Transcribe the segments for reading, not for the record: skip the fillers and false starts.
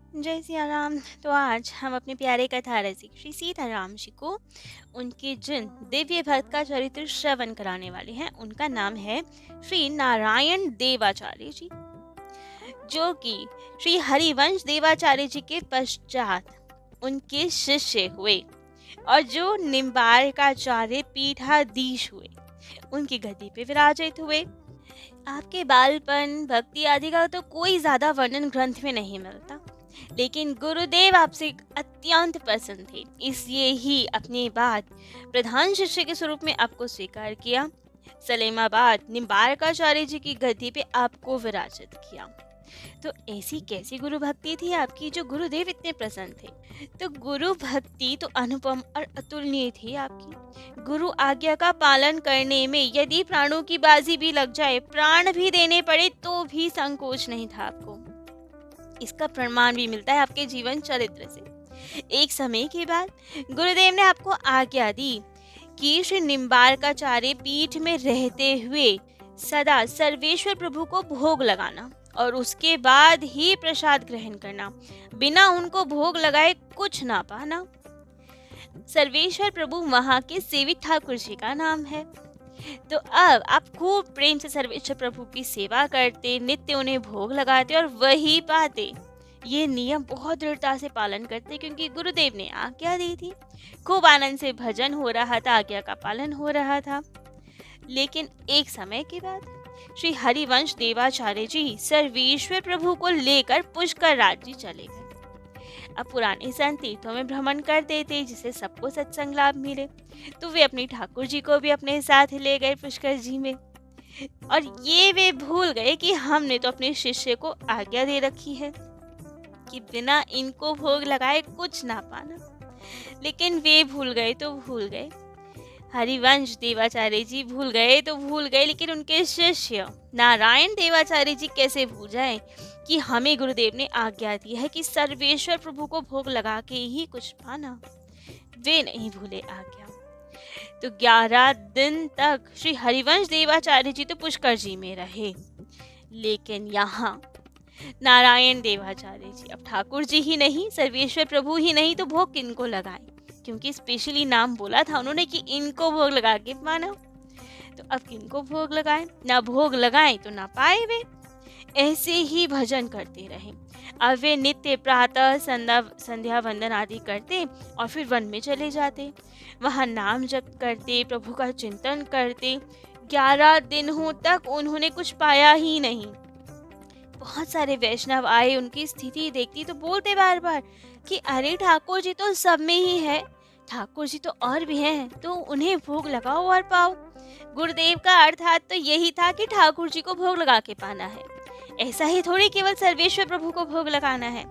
जय सिया राम। तो आज हम अपने प्यारे कथा रसिक श्री सीताराम जी को उनके जिन दिव्य भक्त का चरित्र श्रवण कराने वाले हैं, उनका नाम है श्री नारायण देवाचार्य जी, जो कि श्री हरिवंश देवाचार्य जी के पश्चात उनके शिष्य हुए और जो निम्बारकाचार्य पीठाधीश हुए, उनकी गद्दी पे विराजित हुए। आपके बालपन, भक्ति आदि का तो कोई ज्यादा वर्णन ग्रंथ में नहीं मिलता, लेकिन गुरुदेव आपसे अत्यंत प्रसन्न थे, इसलिए ही अपने बाद प्रधान शिष्य के स्वरूप में आपको स्वीकार किया। सलेमाबाद निम्बारकाचार्य जी की गद्दी पे आपको विराजित किया। तो ऐसी कैसी गुरु भक्ति थी आपकी जो गुरुदेव इतने प्रसन्न थे? तो गुरु भक्ति तो अनुपम और अतुलनीय थी आपकी। गुरु आज्ञा का पालन करने में यदि प्राणों की बाजी भी लग जाए, प्राण भी देने पड़े, तो भी संकोच नहीं था आपको। इसका प्रमाण भी मिलता है आपके जीवन चरित्र से। एक समय के बाद गुरुदेव ने आपको आज्ञा दी कि श्री निम्बारकाचार्य पीठ में रहते हुए सदा सर्वेश्वर प्रभु को भोग लगाना और उसके बाद ही प्रसाद ग्रहण करना, बिना उनको भोग लगाए कुछ ना पाना। सर्वेश्वर प्रभु वहां के सेवित ठाकुर जी का नाम है। तो अब आप खूब प्रेम से सर्वेश्वर प्रभु की सेवा करते, नित्य उन्हें भोग लगाते और वही पाते। ये नियम बहुत दृढ़ता से पालन करते, क्योंकि गुरुदेव ने आज्ञा दी थी। खूब आनंद से भजन हो रहा था, आज्ञा का पालन हो रहा था। लेकिन एक समय के बाद श्री हरिवंश देवाचार्य जी सर्वेश्वर प्रभु को लेकर पुष्कर राज्य चले गए। अब पुराने संत तीर्थों में भ्रमण करते थे, जिससे सबको सत्संग लाभ मिले, तो वे अपने ठाकुर जी को भी अपने साथ ले गए पुष्कर जी में। और ये वे भूल गए कि हमने तो अपने शिष्य को आज्ञा दे रखी है कि बिना इनको भोग लगाए कुछ ना पाना। लेकिन वे भूल गए तो भूल गए, हरिवंश देवाचार्य जी भूल गए तो भूल गए, लेकिन उनके शिष्य नारायण देवाचार्य जी कैसे भूल जाए कि हमें गुरुदेव ने आज्ञा दी है कि सर्वेश्वर प्रभु को भोग लगा के ही कुछ पाना। वे नहीं भूले आज्ञा। तो 11 दिन तक श्री हरिवंश देवाचार्य जी तो पुष्कर जी में रहे, लेकिन यहाँ नारायण देवाचार्य जी अब ठाकुर जी ही नहीं, सर्वेश्वर प्रभु ही नहीं, तो भोग किनको लगाए? क्योंकि स्पेशली नाम बोला था उन्होंने कि इनको भोग लगा के पाना। तो अब किनको भोग लगाए? ना भोग लगाए तो ना पाए वे। ऐसे ही भजन करते रहे। अब वे नित्य प्रातः संध्या वंदन आदि करते और फिर वन में चले जाते, वहां नाम जप करते, प्रभु का चिंतन करते। 11 दिनों तक उन्होंने कुछ पाया ही नहीं। बहुत सारे वैष्णव आए, उनकी स्थिति देखती तो बोलते बार बार कि अरे ठाकुर जी तो सब में ही है, ठाकुर जी तो और भी हैं, तो उन्हें भोग लगाओ और पाओ। गुरुदेव का अर्थात तो यही था कि ठाकुर जी को भोग लगा के पाना है। ऐसा ही थोड़ी केवल सर्वेश्वर प्रभु को भोग लगाना है।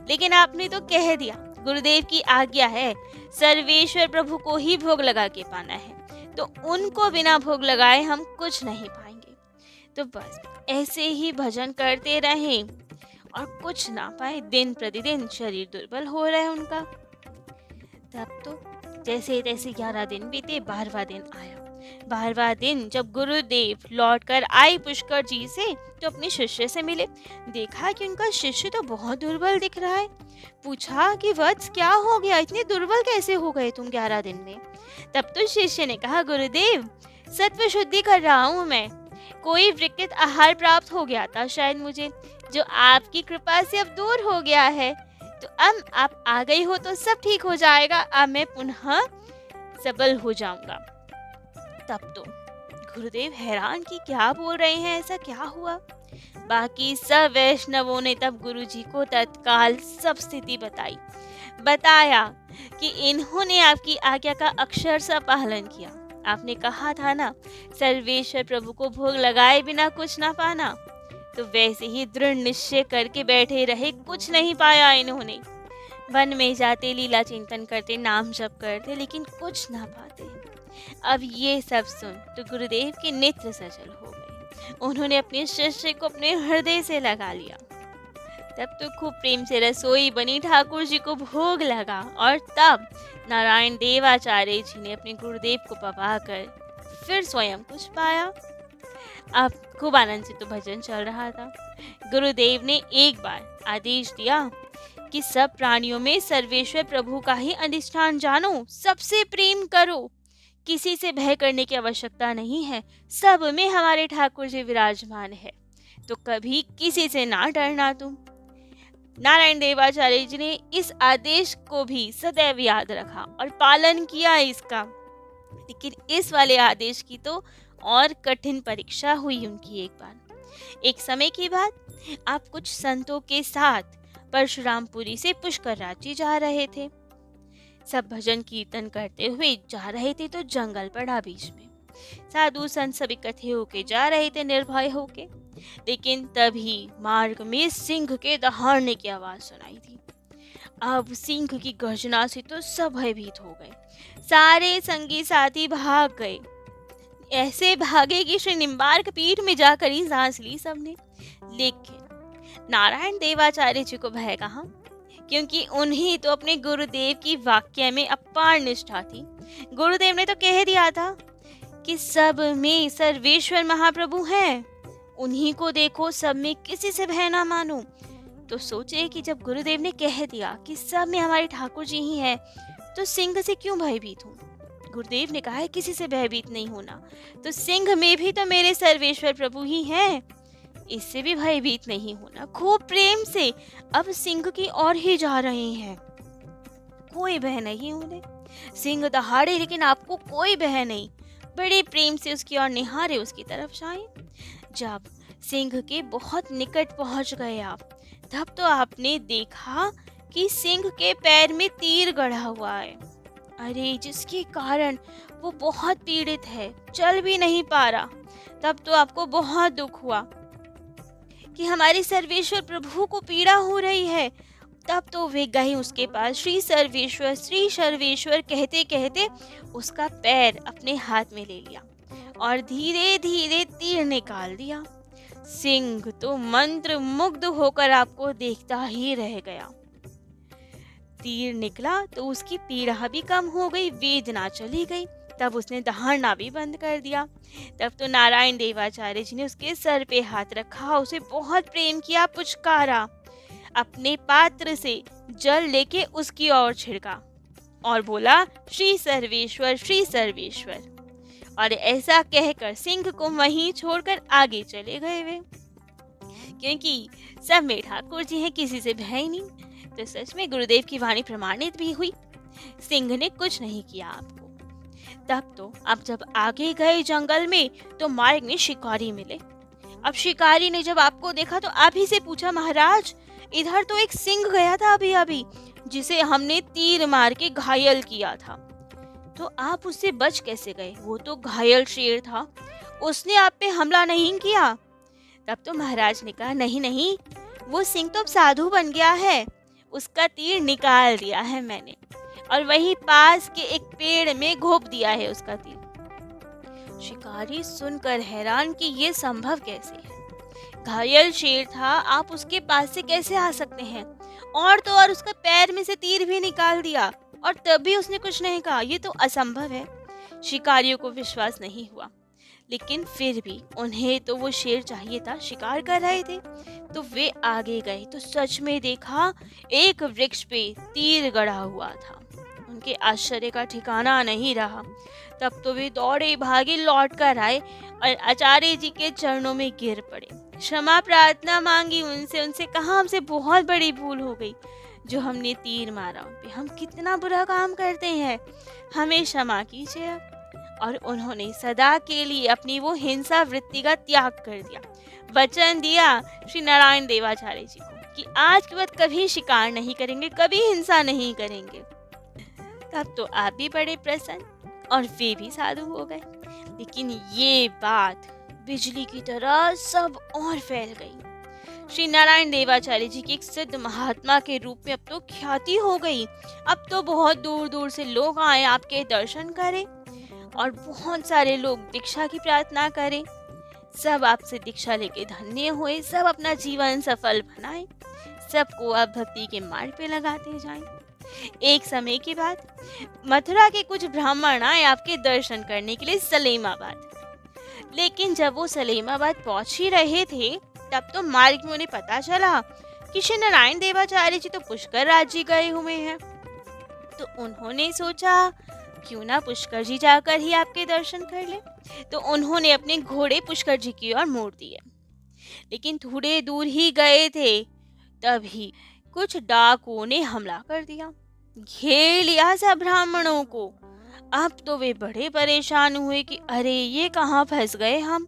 लेकिन आपने तो कह दिया, गुरुदेव की आज्ञा है सर्वेश्वर प्रभु को ही भोग लगा के पाना है, तो उनको बिना भोग लगाए हम कुछ नहीं पाएंगे। तो बस ऐसे ही भजन करते रहे और कुछ ना पाए। दिन प्रतिदिन शरीर दुर्बल हो रहा है उनका। तब तो जैसे तैसे 11 दिन बीते, 12वां दिन आया। 12वां दिन जब गुरुदेव लौटकर आए पुष्कर जी से, तो अपने शिष्य से मिले। देखा कि उनका शिष्य तो बहुत दुर्बल दिख रहा है। पूछा कि वत्स क्या हो गया, इतने दुर्बल कैसे हो गए तुम 11 दिन में? तब तो शिष्य ने कहा, गुरुदेव सत्व शुद्धि कर रहा हूँ मैं, कोई विकृत आहार प्राप्त हो गया था शायद मुझे, जो आपकी कृपा से अब दूर हो गया है। तो अब आप आ गई हो तो सब ठीक हो जाएगा, अब मैं पुनः सबल हो जाऊंगा। तब तो गुरुदेव हैरान कि क्या बोल रहे हैं, ऐसा क्या हुआ? बाकी सब वैष्णवों ने तब गुरुजी को तत्काल सब स्थिति बताया कि इन्होंने आपकी आज्ञा का अक्षर सा पालन किया। आपने कहा था ना, सर्वेश्वर प्रभु को भोग लगाए बिना कुछ ना पाना, तो वैसे ही दृढ़ निश्चय करके बैठे रहे, कुछ नहीं पाया इन्होंने। वन में जाते, लीला चिंतन करते, नाम जप करते, लेकिन कुछ ना पाते। अब ये सब सुन तो गुरुदेव के नेत्र सजल हो गए। उन्होंने अपने शिष्य को अपने हृदय से लगा लिया। तब तो खूब प्रेम से रसोई बनी, ठाकुर जी को भोग लगा, और तब नारायण देवाचार्य जी ने अपने गुरुदेव को पवाकर फिर स्वयं कुछ पाया। अब खूब आनंद से तो भजन चल रहा था। गुरुदेव ने एक बार आदेश दिया कि सब प्राणियों में सर्वेश्वर प्रभु का ही अधिष्ठान जानो, सबसे प्रेम करो, किसी से भय करने की आवश्यकता नहीं है, सब में हमारे ठाकुर जी विराजमान है, तो कभी किसी से ना डरना तुम। नारायण देवाचार्य जी ने इस आदेश को भी सदैव याद रखा और पालन किया इसका। लेकिन इस वाले आदेश की तो और कठिन परीक्षा हुई उनकी एक बार। एक समय की बात, आप कुछ संतों के साथ परशुरामपुरी से पुष्कर राज्य जा रहे थे। सब भजन कीर्तन करते हुए जा रहे थे तो जंगल पड़ा बीच में। साधु संत सब इकट्ठे होके जा रहे थे निर्भय होके, लेकिन तभी मार्ग में सिंह के दहाड़ने की आवाज सुनाई दी। अब सिंह की गर्जना से तो सब भयभीत हो गए, सारे संगी साथी भाग गए। ऐसे भागे कि श्री निम्बार्क पीठ में जाकर ही सांस ली सबने। लेकिन नारायण देवाचार्य जी को भय कहाँ, क्योंकि उन्हीं तो अपने गुरुदेव की वाक्य में अपार निष्ठा थी। गुरुदेव ने तो कह दिया था कि सब में सर्वेश्वर महाप्रभु हैं, उन्हीं को देखो, सब में किसी से भय ना मानो। तो सोचे कि जब गुरुदेव ने कह दिया कि सब में हमारे ठाकुर जी ही हैं, तो सिंह से क्यों भयभीत हूँ। गुरुदेव ने कहा है किसी से भयभीत नहीं होना, तो सिंह में भी तो मेरे सर्वेश्वर प्रभु ही हैं, इससे भी भयभीत नहीं होना। खूब प्रेम से अब सिंह की ओर ही जा रहे हैं, कोई भय नहीं उन्हें। सिंह दहाड़े लेकिन आपको कोई भय नहीं, बड़े प्रेम से उसकी ओर निहारे, उसकी तरफ जाए। जब सिंह के बहुत निकट पहुंच गए आप, तब तो आपने देखा कि सिंह के पैर में तीर गड़ा हुआ है। अरे, जिसके कारण वो बहुत पीड़ित है, चल भी नहीं पा रहा। तब तो आपको बहुत दुख हुआ कि हमारे सर्वेश्वर प्रभु को पीड़ा हो रही है। तब तो वे गए उसके पास, श्री सर्वेश्वर कहते कहते उसका पैर अपने हाथ में ले लिया और धीरे धीरे तीर निकाल दिया। सिंह तो मंत्र मुग्ध होकर आपको देखता ही रह गया। तीर निकला तो उसकी पीड़ा भी कम हो गई, वेदना चली गई। तब उसने दहाड़ना भी बंद कर दिया। तब तो नारायण देवाचार्य जी ने उसके सर पे हाथ रखा, उसे बहुत प्रेम किया, पुचकारा, अपने पात्र से जल लेके उसकी ओर छिड़का और बोला, श्री सर्वेश्वर। और ऐसा कहकर सिंह को वहीं छोड़कर आगे चले गए वे, क्योंकि सब में ठाकुर जी हैं, किसी से भय नहीं। तो सच में गुरुदेव की वाणी प्रमाणित भी हुई, सिंह ने कुछ नहीं किया आपको। तब तो आप जब आगे गए जंगल में तो मार्ग में शिकारी मिले। अब शिकारी ने जब आपको देखा तो आप ही से पूछा, महाराज इधर तो एक सिंह गया था अभी जिसे हमने तीर मार के घायल किया था, तो आप उससे बच कैसे गए? वो तो घायल शेर था, उसने आप पे हमला नहीं किया। तब तो महाराज ने कहा, नहीं, वो सिंह तो अब साधु बन गया है, उसका तीर निकाल दिया है मैंने और वहीं पास के एक पेड़ में घोंप दिया है उसका तीर। शिकारी सुनकर हैरान कि ये संभव कैसे है, घायल शेर था, आप उसके पास से कैसे आ सकते हैं? और तो और उसका पैर में से तीर भी निकाल दिया और तब भी उसने कुछ नहीं कहा, ये तो असंभव है। शिकारियों को विश्वास नहीं हुआ, लेकिन फिर भी उन्हें तो वो शेर चाहिए था, शिकार कर रहे थे। तो वे आगे गए तो सच में देखा एक वृक्ष पे तीर गड़ा हुआ था। उनके आश्चर्य का ठिकाना नहीं रहा। तब तो वे दौड़े भागे लौट कर आए और आचार्य जी के चरणों में गिर पड़े, क्षमा प्रार्थना मांगी उनसे कहा, हमसे बहुत बड़ी भूल हो गई जो हमने तीर मारा उन पे, हम कितना बुरा काम करते हैं, हमें क्षमा कीजिए। और उन्होंने सदा के लिए अपनी वो हिंसा वृत्ति का त्याग कर दिया, वचन दिया श्री नारायण देवाचार्य जी को कि आज के बाद कभी शिकार नहीं करेंगे, कभी हिंसा नहीं करेंगे। तब तो आप भी बड़े प्रसन्न और वे भी साधु हो गए। लेकिन ये बात बिजली की तरह सब और फैल गई। श्री नारायण देवाचार्य जी की एक सिद्ध महात्मा के रूप में अब तो ख्याति हो गई। अब तो बहुत दूर दूर से लोग आए आपके दर्शन करें और बहुत सारे लोग दीक्षा की प्रार्थना करें। सब आपसे दीक्षा लेके धन्य हुए, सब अपना जीवन सफल बनाए, सबको आप भक्ति के मार्ग पे लगाते जाएं। एक समय की बात, मथुरा के कुछ ब्राह्मण आए आपके दर्शन करने के लिए सलेमाबाद। लेकिन जब वो सलेमाबाद पहुंच ही रहे थे, तब तो मार्ग में उन्हें पता चला कि श्री नारायण देवाचार्य जी तो पुष्कर राज्य गए हुए हैं। तो उन्होंने सोचा क्यों ना पुष्कर जी जाकर ही आपके दर्शन कर ले। तो उन्होंने अपने घोड़े पुष्कर जी की ओर मोड़ दिए। लेकिन थोड़े दूर ही गए थे, तभी कुछ डाकुओं ने हमला कर दिया, घेर लिया सब ब्राह्मणों को। अब तो वे बड़े परेशान हुए कि अरे ये कहाँ फंस गए हम।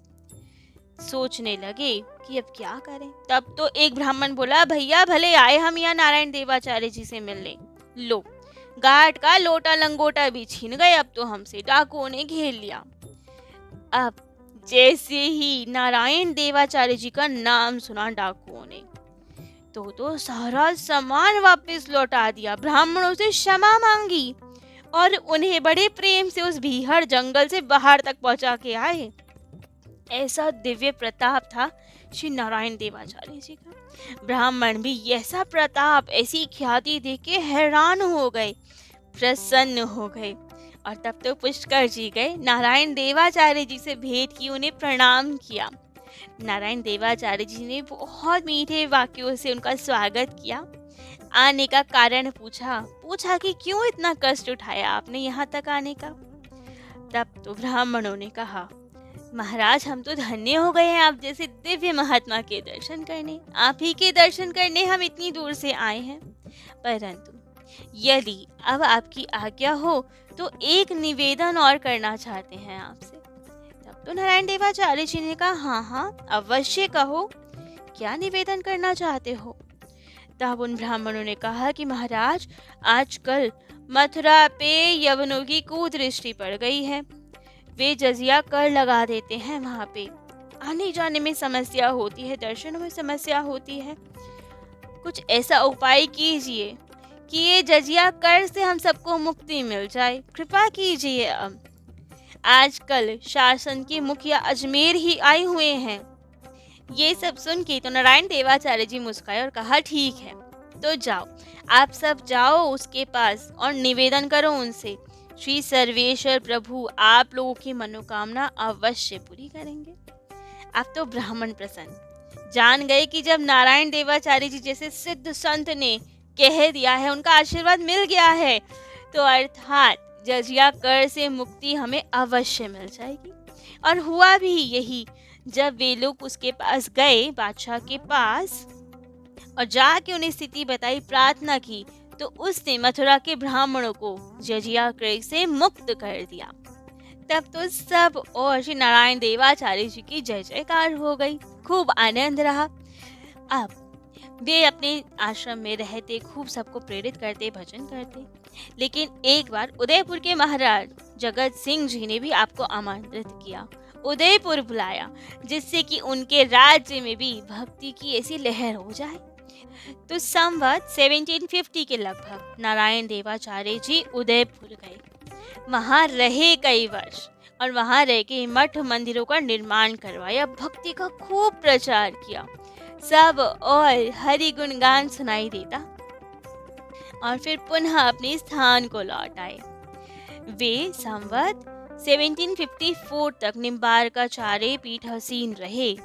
सोचने लगे कि अब क्या करें। तब तो एक ब्राह्मण बोला, भैया भले आए हम यहाँ नारायण देवाचार्य जी से मिलने, लो गाट का लोटा लंगोटा भी छीन गए, अब तो हमसे डाकुओं ने घेर लिया। अब जैसे ही नारायण देवाचार्य जी का नाम सुना डाकुओं ने, तो सारा सामान वापस लौटा दिया, ब्राह्मणों से क्षमा मांगी और उन्हें बड़े प्रेम से उस भीहड़ जंगल से बाहर तक पहुंचा के आए। ऐसा दिव्य प्रताप था श्री नारायण देवाचार्य जी का। ब्राह्मण भी ऐसा प्रताप, ऐसी ख्याति देख के हैरान हो गए, प्रसन्न हो गए। और तब तो पुष्कर जी गए, नारायण देवाचार्य जी से भेंट की, उन्हें प्रणाम किया। नारायण देवाचार्य जी ने बहुत मीठे वाक्यों से उनका स्वागत किया। आने का कारण पूछा कि क्यों इतना कष्ट उठाया आपने यहाँ तक आने का। तब तो ब्राह्मणों ने कहा, महाराज हम तो धन्य हो गए हैं आप जैसे दिव्य महात्मा के दर्शन करने। आप ही के दर्शन करने हम इतनी दूर से आए हैं। परंतु यदि अब आपकी आज्ञा हो तो एक निवेदन और करना चाहते हैं आपसे। तब तो नारायण देवाचार्य जी ने कहा, हाँ हाँ अवश्य कहो, क्या निवेदन करना चाहते हो। तब उन ब्राह्मणों ने कहा कि महाराज आजकल मथुरा पे यवनों की कुदृष्टि पड़ गई है, वे जजिया कर लगा देते हैं, वहाँ पे आने जाने में समस्या होती है, दर्शनों में समस्या होती है। कुछ ऐसा उपाय कीजिए कि ये जजिया कर से हम सबको मुक्ति मिल जाए, कृपा कीजिए। अब आजकल शासन के मुखिया अजमेर ही आए हुए हैं। ये सब सुन के तो नारायण देवाचार्य जी मुस्काए और कहा, ठीक है तो जाओ, आप सब जाओ उसके पास और निवेदन करो उनसे, श्री सर्वेश्वर प्रभु आप लोगों की मनोकामना अवश्य पूरी करेंगे। अब तो ब्राह्मण प्रसन्न, जान गए कि जब नारायण देवाचार्य जी जैसे सिद्ध संत ने कह दिया है, उनका आशीर्वाद मिल गया है, तो अर्थात जजिया कर से मुक्ति हमें अवश्य मिल जाएगी। और हुआ भी यही। जब वे लोग उसके पास गए, बादशाह के पास, और जाके उन्हें स्थिति बताई, प्रार्थना की, तो उसने मथुरा के ब्राह्मणों को जजिया कर से मुक्त कर दिया। तब तो सब और श्री नारायण देवाचार्य जी की जय जयकार हो गई, खूब आनंद रहा। अब वे अपने आश्रम में रहते, खूब सबको प्रेरित करते, भजन करते। लेकिन एक बार उदयपुर के महाराज जगत सिंह जी ने भी आपको आमंत्रित किया, उदयपुर बुलाया, जिससे कि उनके राज्य में भी भक्ति की ऐसी लहर हो जाए। तो संवत 1750 के लगभग नारायण देवाचार्य जी उदयपुर गए, वहां रहे कई वर्ष और वहां रह के मठ मंदिरों का निर्माण करवाया, भक्ति का खूब प्रचार किया, सब और हरि गुणगान सुनाई देता, और फिर पुनः अपने स्थान को लौट आए। वे संवत 1754 तक निम्बार्काचार्य पीठासीन रहे।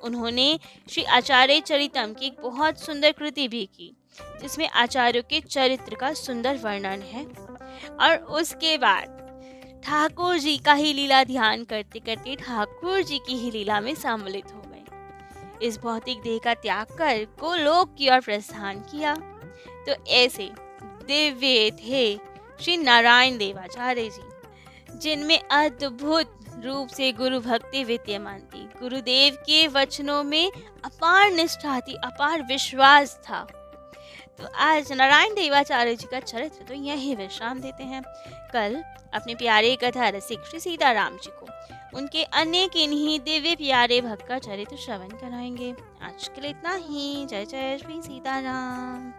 उन्होंने श्री आचार्य चरितम की एक बहुत सुंदर कृति भी की, जिसमें आचार्यों के चरित्र का सुंदर वर्णन है। और उसके बाद ठाकुर जी का ही लीला ध्यान करते करते ठाकुर जी की ही लीला में सम्मिलित हो गए। इस भौतिक देह का त्याग कर गोलोक की ओर प्रस्थान किया। तो ऐसे दिव्य थे श्री नारायण देवाचार्य जी, जिनमें अद्भुत रूप से गुरु भक्ति विद्यमान थी। गुरुदेव के वचनों में अपार निष्ठा थी, अपार विश्वास था। तो आज नारायण देवाचार्य जी का चरित्र तो यही विश्राम देते हैं। कल अपने प्यारे कथा रसिक श्री सीताराम जी को उनके अन्य किन्हीं दिव्य प्यारे भक्त का चरित्र श्रवण कराएंगे। आज के लिए इतना ही। जय जय श्री सीताराम।